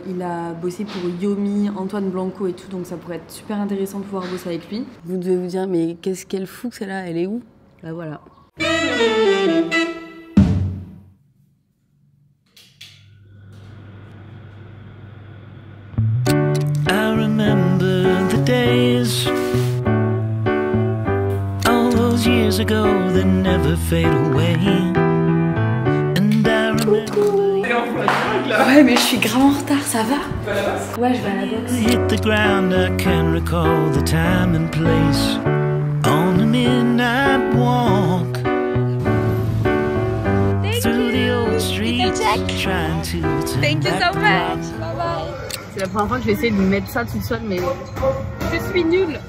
Il a bossé pour Yomi, Antoine Blanco et tout, donc ça pourrait être super intéressant de pouvoir bosser avec lui. Vous devez vous dire, mais qu'est-ce qu'elle fout celle-là? Elle est où? Bah voilà. I remember the days, all those years ago that never fade away. And I remember Ouais, mais je suis grave en retard, ça va? Ouais, je vais à la boxe. hit the ground. I can recall the time and place on a midnight walk through the old streets, trying to Thank you so much. bye bye. C'est la première fois que je vais essayer de mettre ça toute seule, mais je suis nulle.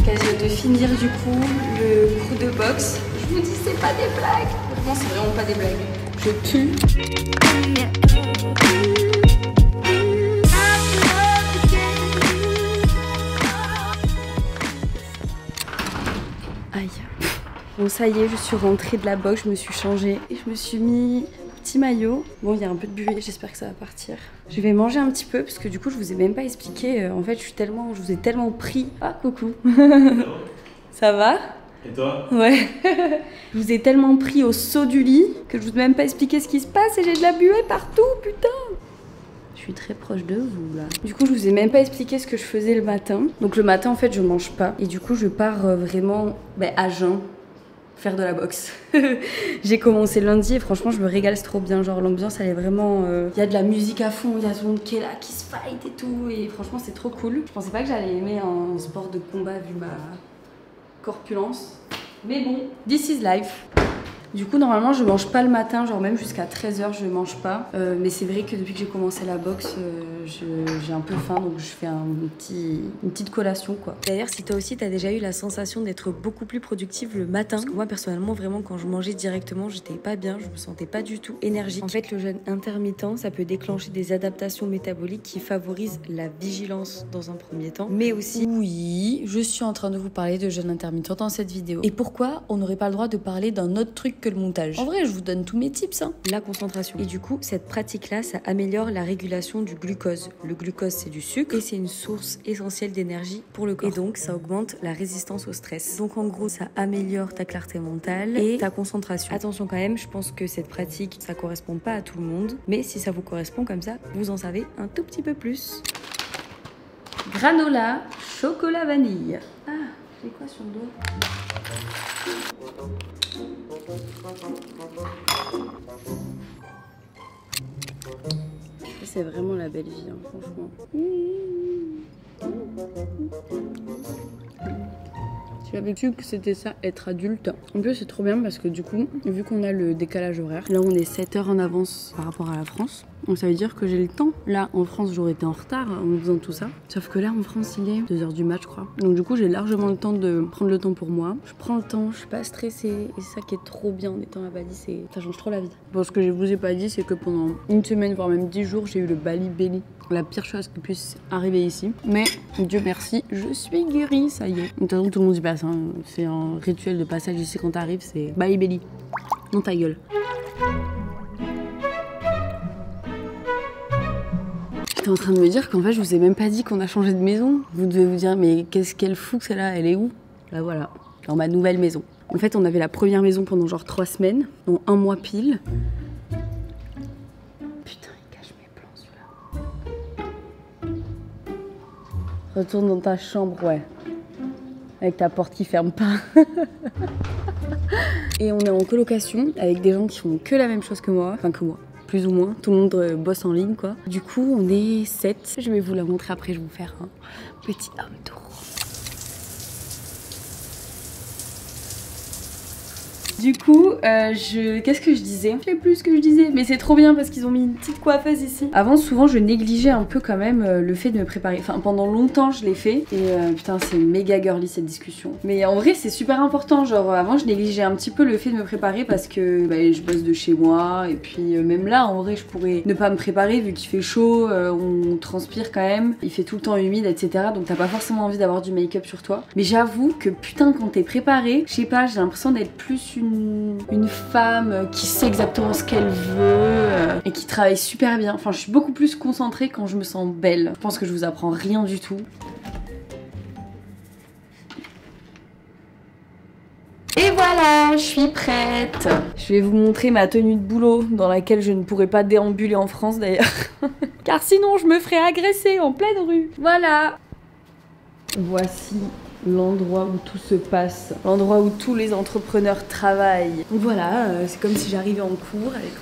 Quasi de finir du coup le coup de boxe. Je vous dis, c'est pas des blagues. Franchement, c'est vraiment pas des blagues. Je pue. Aïe. Bon, ça y est, je suis rentrée de la boxe, je me suis changée et je me suis mis un petit maillot. Bon, il y a un peu de buée, j'espère que ça va partir. Je vais manger un petit peu parce que du coup, je vous ai même pas expliqué. En fait, je vous ai tellement pris. Ah, coucou. Ça va? Et toi? Ouais. Je vous ai tellement pris au saut du lit que je vous ai même pas expliqué ce qui se passe et j'ai de la buée partout, putain. Je suis très proche de vous là. Du coup, je vous ai même pas expliqué ce que je faisais le matin. Donc le matin, en fait, je mange pas. Et du coup, je pars vraiment à jeun faire de la boxe. J'ai commencé lundi et franchement, je me régale, c'est trop bien. Genre, l'ambiance, elle est vraiment... Il y a de la musique à fond, il y a tout le monde qui est là, qui se fight et tout. Et franchement, c'est trop cool. Je pensais pas que j'allais aimer un sport de combat vu ma corpulence. Mais bon, this is life. Du coup, normalement, je mange pas le matin, genre même jusqu'à 13h, je mange pas. Mais c'est vrai que depuis que j'ai commencé la boxe, j'ai un peu faim, donc je fais une petite collation, quoi. D'ailleurs, si toi aussi, t'as déjà eu la sensation d'être beaucoup plus productive le matin, parce que moi, personnellement, vraiment, quand je mangeais directement, j'étais pas bien, je me sentais pas du tout énergique. En fait, le jeûne intermittent, ça peut déclencher des adaptations métaboliques qui favorisent la vigilance dans un premier temps, mais aussi... Oui, je suis en train de vous parler de jeûne intermittent dans cette vidéo. Et pourquoi on n'aurait pas le droit de parler d'un autre truc que le montage? En vrai, je vous donne tous mes tips, hein. La concentration. Et du coup, cette pratique-là, ça améliore la régulation du glucose. Le glucose, c'est du sucre et c'est une source essentielle d'énergie pour le corps. Et donc, ça augmente la résistance au stress. Donc, en gros, ça améliore ta clarté mentale et ta concentration. Attention quand même, je pense que cette pratique, ça correspond pas à tout le monde. Mais si ça vous correspond comme ça, vous en savez un tout petit peu plus. Granola, chocolat vanille. Ah, j'ai quoi sur le doigt? C'est vraiment la belle vie, hein, franchement. Tu avais su que c'était ça, être adulte. En plus, c'est trop bien parce que du coup, vu qu'on a le décalage horaire, là on est 7 heures en avance par rapport à la France. Donc ça veut dire que j'ai le temps. Là, en France, j'aurais été en retard en faisant tout ça. Sauf que là, en France, il est 2h du mat, je crois. Donc du coup, j'ai largement le temps de prendre le temps pour moi. Je prends le temps, je suis pas stressée. Et c'est ça qui est trop bien en étant à Bali, ça change trop la vie. Bon, ce que je vous ai pas dit, c'est que pendant une semaine, voire même 10 jours, j'ai eu le Bali Belly. La pire chose qui puisse arriver ici. Mais Dieu merci, je suis guérie, ça y est. De toute façon, tout le monde y passe. Hein. C'est un rituel de passage ici quand t'arrives, c'est Bali Belly. Non, ta gueule. J'étais en train de me dire qu'en fait, je vous ai même pas dit qu'on a changé de maison. Vous devez vous dire, mais qu'est-ce qu'elle fout celle-là? Elle est où? Là voilà, dans ma nouvelle maison. En fait, on avait la première maison pendant genre 3 semaines, donc 1 mois pile. Putain, il cache mes plans celui-là. Retourne dans ta chambre, ouais. Avec ta porte qui ferme pas. Et on est en colocation avec des gens qui font que la même chose que moi. Enfin, que moi. Plus ou moins, tout le monde bosse en ligne quoi. Du coup on est 7, je vais vous la montrer après, je vais vous faire un petit home tour. Du coup, qu'est-ce que je disais? Je sais plus ce que je disais, mais c'est trop bien parce qu'ils ont mis une petite coiffeuse ici. Avant, souvent, je négligeais un peu quand même le fait de me préparer. Enfin, pendant longtemps, je l'ai fait. Et putain, c'est méga girly cette discussion. Mais en vrai, c'est super important. Genre, avant, je négligeais un petit peu le fait de me préparer parce que bah, je bosse de chez moi. Et puis, même là, en vrai, je pourrais ne pas me préparer vu qu'il fait chaud, on transpire quand même. Il fait tout le temps humide, etc. Donc, t'as pas forcément envie d'avoir du make-up sur toi. Mais j'avoue que putain, quand t'es préparée, je sais pas, j'ai l'impression d'être plus une femme qui sait exactement ce qu'elle veut et qui travaille super bien. Enfin, je suis beaucoup plus concentrée quand je me sens belle. Je pense que je vous apprends rien du tout. Et voilà, je suis prête. Je vais vous montrer ma tenue de boulot dans laquelle je ne pourrais pas déambuler en France d'ailleurs. Car sinon je me ferais agresser en pleine rue. Voilà. Voici l'endroit où tout se passe, l'endroit où tous les entrepreneurs travaillent. Donc voilà, c'est comme si j'arrivais en cours avec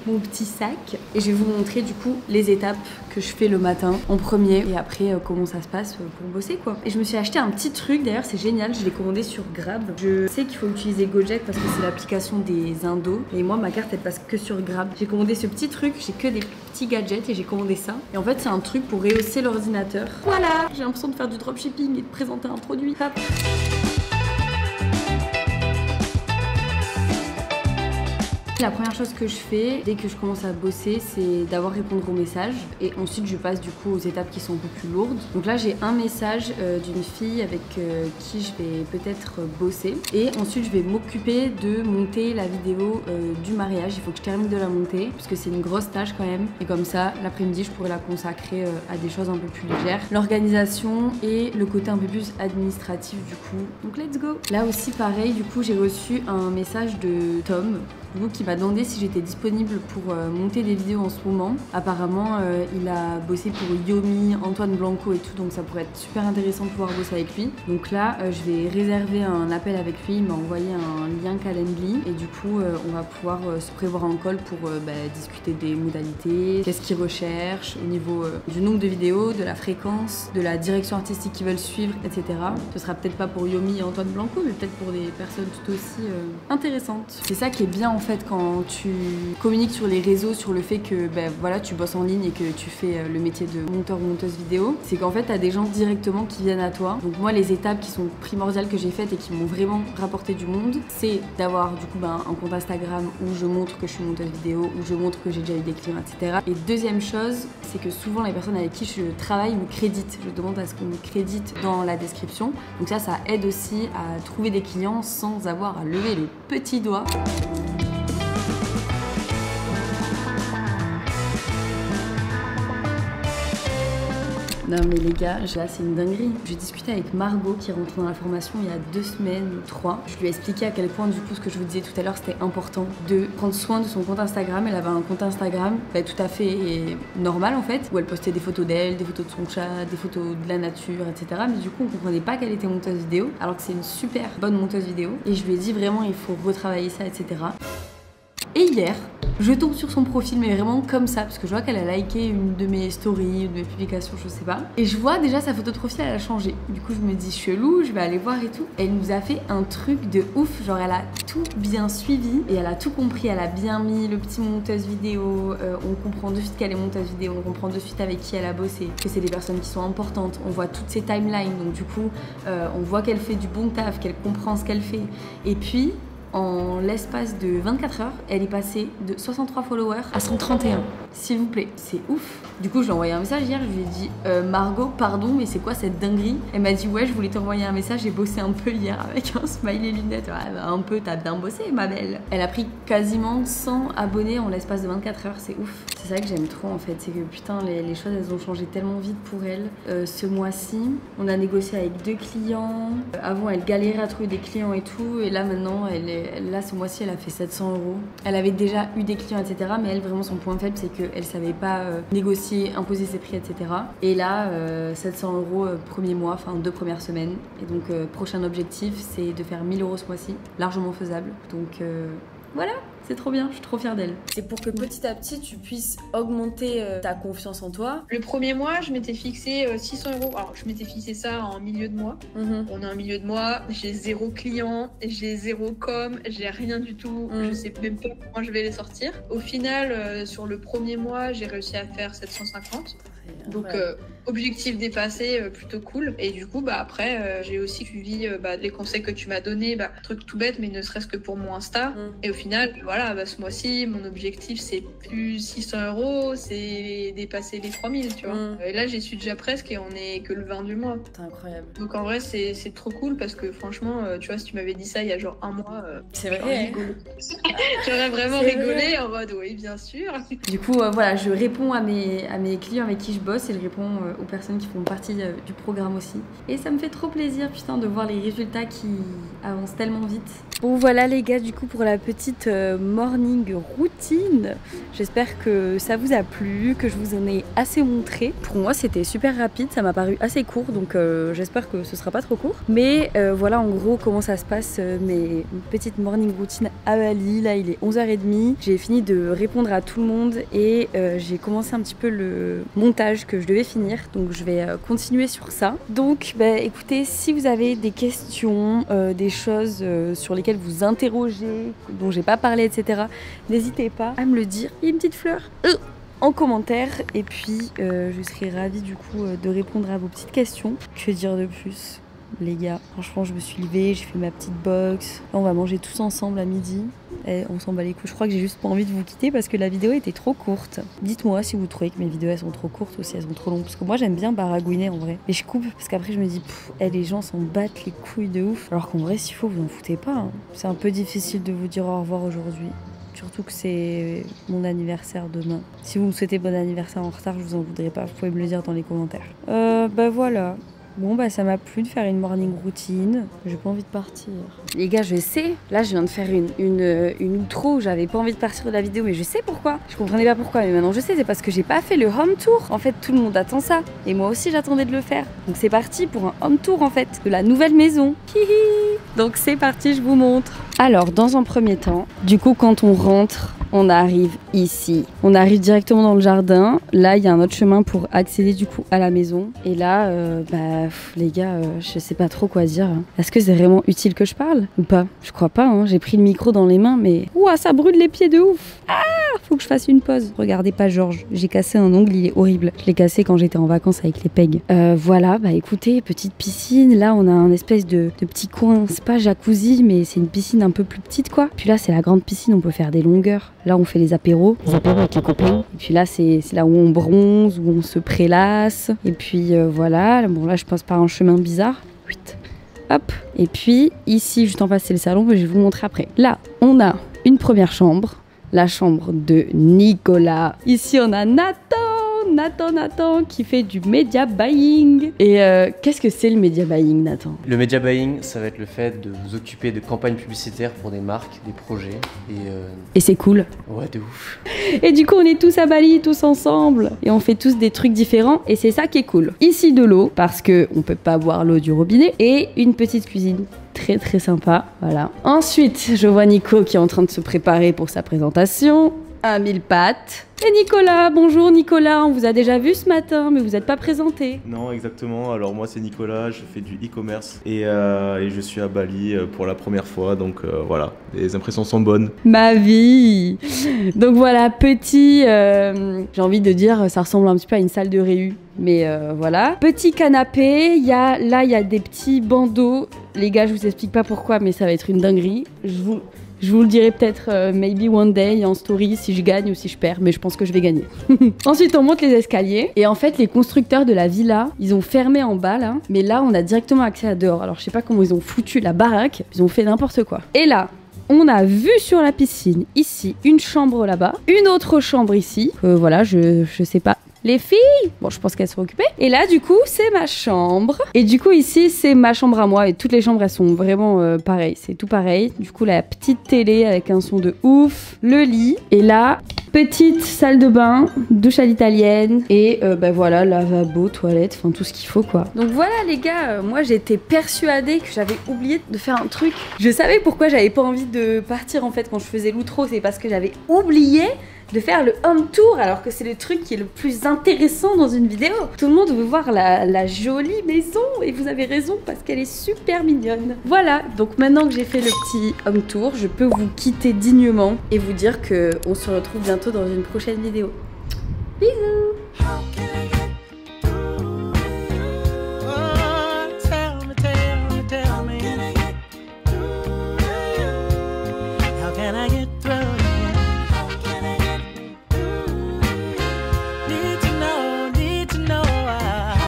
mon petit sac. Et je vais vous montrer du coup les étapes que je fais le matin en premier et après comment ça se passe pour bosser quoi. Et je me suis acheté un petit truc, d'ailleurs c'est génial, je l'ai commandé sur Grab. Je sais qu'il faut utiliser Gojek parce que c'est l'application des Indos et moi ma carte elle passe que sur Grab. J'ai commandé ce petit truc, j'ai que des petits gadgets et j'ai commandé ça. Et en fait c'est un truc pour rehausser l'ordinateur. Voilà, j'ai l'impression de faire du dropshipping et de présenter un produit. Hop. La première chose que je fais dès que je commence à bosser, c'est d'abord répondre aux messages et ensuite je passe du coup aux étapes qui sont un peu plus lourdes. Donc là j'ai un message d'une fille avec qui je vais peut-être bosser et ensuite je vais m'occuper de monter la vidéo du mariage. Il faut que je termine de la monter parce que c'est une grosse tâche quand même et comme ça l'après-midi je pourrais la consacrer à des choses un peu plus légères. L'organisation et le côté un peu plus administratif du coup. Donc let's go. Là aussi pareil, du coup j'ai reçu un message de Tom qui m'a demandé si j'étais disponible pour monter des vidéos en ce moment. Apparemment, il a bossé pour Yomi, Antoine Blanco et tout, donc ça pourrait être super intéressant de pouvoir bosser avec lui. Donc là, je vais réserver un appel avec lui, il m'a envoyé un lien Calendly et du coup, on va pouvoir se prévoir un call pour discuter des modalités, qu'est-ce qu'il recherche au niveau du nombre de vidéos, de la fréquence, de la direction artistique qu'ils veulent suivre, etc. Ce sera peut-être pas pour Yomi et Antoine Blanco, mais peut-être pour des personnes tout aussi intéressantes. C'est ça qui est bien en fait quand tu communiques sur les réseaux sur le fait que voilà, tu bosses en ligne et que tu fais le métier de monteur ou monteuse vidéo, c'est qu'en fait tu as des gens directement qui viennent à toi. Donc moi les étapes qui sont primordiales que j'ai faites et qui m'ont vraiment rapporté du monde, c'est d'avoir du coup un compte Instagram où je montre que je suis monteuse vidéo, où je montre que j'ai déjà eu des clients, etc. Et deuxième chose, c'est que souvent les personnes avec qui je travaille me créditent. Je demande à ce qu'on me crédite dans la description. Donc ça aide aussi à trouver des clients sans avoir à lever le petit doigt. Non mais les gars, là c'est une dinguerie. J'ai discuté avec Margot qui rentre dans la formation il y a 2 semaines ou 3. Je lui ai expliqué à quel point du coup ce que je vous disais tout à l'heure c'était important de prendre soin de son compte Instagram. Elle avait un compte Instagram tout à fait normal en fait, où elle postait des photos d'elle, des photos de son chat, des photos de la nature, etc. Mais du coup on comprenait pas qu'elle était monteuse vidéo, alors que c'est une super bonne monteuse vidéo. Et je lui ai dit vraiment il faut retravailler ça, etc. Et hier, je tombe sur son profil, mais vraiment comme ça, parce que je vois qu'elle a liké une de mes stories, une de mes publications, je sais pas. Et je vois déjà sa photo de profil, elle a changé. Du coup, je me dis chelou, je vais aller voir et tout. Elle nous a fait un truc de ouf, genre elle a tout bien suivi et elle a tout compris. Elle a bien mis le petit monteuse vidéo, on comprend de suite qu'elle est monteuse vidéo, on comprend de suite avec qui elle a bossé, que c'est des personnes qui sont importantes. On voit toutes ses timelines, donc du coup, on voit qu'elle fait du bon taf, qu'elle comprend ce qu'elle fait. Et puis, en l'espace de 24 heures, elle est passée de 63 followers à 131. S'il vous plaît, c'est ouf. Du coup, je lui ai envoyé un message hier, je lui ai dit Margot, pardon, mais c'est quoi cette dinguerie? Elle m'a dit ouais, je voulais t'envoyer un message, j'ai bossé un peu hier avec un smiley lunettes. Ouais, un peu, t'as bien bossé, ma belle. Elle a pris quasiment 100 abonnés en l'espace de 24 heures, c'est ouf. C'est ça que j'aime trop en fait, c'est que putain, les choses elles ont changé tellement vite pour elle. Ce mois-ci, on a négocié avec 2 clients. Avant, elle galérait à trouver des clients et tout, et là maintenant, là ce mois-ci, elle a fait 700 €. Elle avait déjà eu des clients, etc. Mais elle, vraiment, son point faible, c'est qu'elle savait pas négocier, imposer ses prix, etc. Et là, 700 € premier mois, enfin 2 premières semaines. Et donc, prochain objectif, c'est de faire 1000 € ce mois-ci, largement faisable. Donc, voilà. C'est trop bien, je suis trop fière d'elle. C'est pour que petit à petit tu puisses augmenter ta confiance en toi. Le premier mois, je m'étais fixé 600 €. Alors, je m'étais fixé ça en milieu de mois. On est en milieu de mois, j'ai 0 client, j'ai 0 com, j'ai rien du tout. Je sais même pas comment je vais les sortir. Au final, sur le premier mois, j'ai réussi à faire 750. Donc objectif dépassé, plutôt cool. Et du coup après j'ai aussi suivi les conseils que tu m'as donnés, truc tout bête mais ne serait-ce que pour mon Insta. Et au final voilà, ce mois-ci mon objectif c'est plus 600 €, c'est dépasser les 3000, tu vois. Et là j'y suis déjà presque et on est que le 20 du mois. C'est incroyable. Donc en vrai c'est trop cool parce que franchement tu vois, si tu m'avais dit ça il y a genre un mois, c'est vrai, j'aurais vraiment rigolé en mode oui bien sûr. Du coup voilà, je réponds à mes clients avec qui je bosse et je réponds aux personnes qui font partie du programme aussi. Et ça me fait trop plaisir putain de voir les résultats qui avancent tellement vite. Bon voilà les gars, du coup pour la petite morning routine, j'espère que ça vous a plu, que je vous en ai assez montré. Pour moi c'était super rapide, ça m'a paru assez court, donc j'espère que ce sera pas trop court. Mais voilà en gros comment ça se passe mes petites morning routines à Bali. Là il est 11h30, j'ai fini de répondre à tout le monde et j'ai commencé un petit peu le montage que je devais finir, donc je vais continuer sur ça. Donc écoutez, si vous avez des questions, des choses sur lesquelles vous interrogez, dont j'ai pas parlé, etc., n'hésitez pas à me le dire. Il y a une petite fleur en commentaire et puis je serai ravie du coup de répondre à vos petites questions. Que dire de plus les gars? Franchement je me suis levée, j'ai fait ma petite box. Là, on va manger tous ensemble à midi. Et on s'en bat les couilles. Je crois que j'ai juste pas envie de vous quitter parce que la vidéo était trop courte. Dites-moi si vous trouvez que mes vidéos elles sont trop courtes ou si elles sont trop longues. Parce que moi j'aime bien baragouiner en vrai. Mais je coupe parce qu'après je me dis les gens s'en battent les couilles de ouf. Alors qu'en vrai s'il faut vous en foutez pas. Hein. C'est un peu difficile de vous dire au revoir aujourd'hui. Surtout que c'est mon anniversaire demain. Si vous me souhaitez bon anniversaire en retard, je vous en voudrais pas. Vous pouvez me le dire dans les commentaires. Voilà. Bon ça m'a plu de faire une morning routine. J'ai pas envie de partir. Les gars je sais, là je viens de faire une outro où j'avais pas envie de partir de la vidéo, mais je sais pourquoi. Je comprenais pas pourquoi, mais maintenant je sais, c'est parce que j'ai pas fait le home tour. En fait tout le monde attend ça, et moi aussi j'attendais de le faire. Donc c'est parti pour un home tour en fait, de la nouvelle maison. Hihi. Donc c'est parti, je vous montre. Alors dans un premier temps, du coup quand on rentre, on arrive ici. On arrive directement dans le jardin. Là il y a un autre chemin pour accéder du coup à la maison. Et là les gars, je sais pas trop quoi dire. Est-ce que c'est vraiment utile que je parle ou pas? Je crois pas, hein. J'ai pris le micro dans les mains, mais ouah, ça brûle les pieds de ouf. Ah, faut que je fasse une pause. Regardez pas Georges, j'ai cassé un ongle, il est horrible. Je l'ai cassé quand j'étais en vacances avec les pegs. Voilà, écoutez, petite piscine. Là, on a un espèce de petit coin. C'est pas jacuzzi, mais c'est une piscine un peu plus petite, quoi. Puis là, c'est la grande piscine, on peut faire des longueurs. Là, on fait les apéros avec les copains. Et puis là, c'est là où on bronze, où on se prélasse. Et puis voilà. Bon, là, je passe par un chemin bizarre. Hop. Et puis ici, juste en face, c'est le salon, mais je vais vous montrer après. Là, on a une première chambre, la chambre de Nicolas. Ici, on a Nathan qui fait du media buying. Et qu'est-ce que c'est le media buying, Nathan? Le media buying, ça va être le fait de vous occuper de campagnes publicitaires pour des marques, des projets. Et c'est cool. Ouais, de ouf. Et du coup, on est tous à Bali, tous ensemble. Et on fait tous des trucs différents. Et c'est ça qui est cool. Ici, de l'eau, parce qu'on peut pas boire l'eau du robinet. Et une petite cuisine. Très très sympa. Voilà. Ensuite, je vois Nico qui est en train de se préparer pour sa présentation. Un mille pattes. Et Nicolas, bonjour Nicolas, on vous a déjà vu ce matin, mais vous n'êtes pas présenté. Non, exactement. Alors moi c'est Nicolas, je fais du e-commerce et je suis à Bali pour la première fois, donc voilà, les impressions sont bonnes. Ma vie. Donc voilà, petit, j'ai envie de dire, ça ressemble un petit peu à une salle de réu, mais voilà. Petit canapé, il y a des petits bandeaux. Les gars, je vous explique pas pourquoi, mais ça va être une dinguerie. Je vous le dirai peut-être maybe one day en story si je gagne ou si je perds, mais je pense que je vais gagner. Ensuite, on monte les escaliers. Et en fait, les constructeurs de la villa, ils ont fermé en bas là. Mais là, on a directement accès à dehors. Alors, je sais pas comment ils ont foutu la baraque. Ils ont fait n'importe quoi. Et là, on a vu sur la piscine, ici, une chambre là-bas. Une autre chambre ici. Voilà, je sais pas. Les filles, bon, je pense qu'elles sont occupées. Et là, du coup, c'est ma chambre. Et du coup, ici, c'est ma chambre à moi. Et toutes les chambres, elles sont vraiment pareilles. C'est tout pareil. Du coup, la petite télé avec un son de ouf. Le lit. Et là, petite salle de bain, douche à l'italienne et bah voilà, lavabo, toilette, enfin tout ce qu'il faut quoi. Donc voilà les gars, moi j'étais persuadée que j'avais oublié de faire un truc. Je savais pourquoi j'avais pas envie de partir en fait quand je faisais l'outro, c'est parce que j'avais oublié de faire le home tour alors que c'est le truc qui est le plus intéressant dans une vidéo. Tout le monde veut voir la jolie maison et vous avez raison parce qu'elle est super mignonne. Voilà, donc maintenant que j'ai fait le petit home tour, je peux vous quitter dignement et vous dire que on se retrouve bientôt dans une prochaine vidéo. Bisous!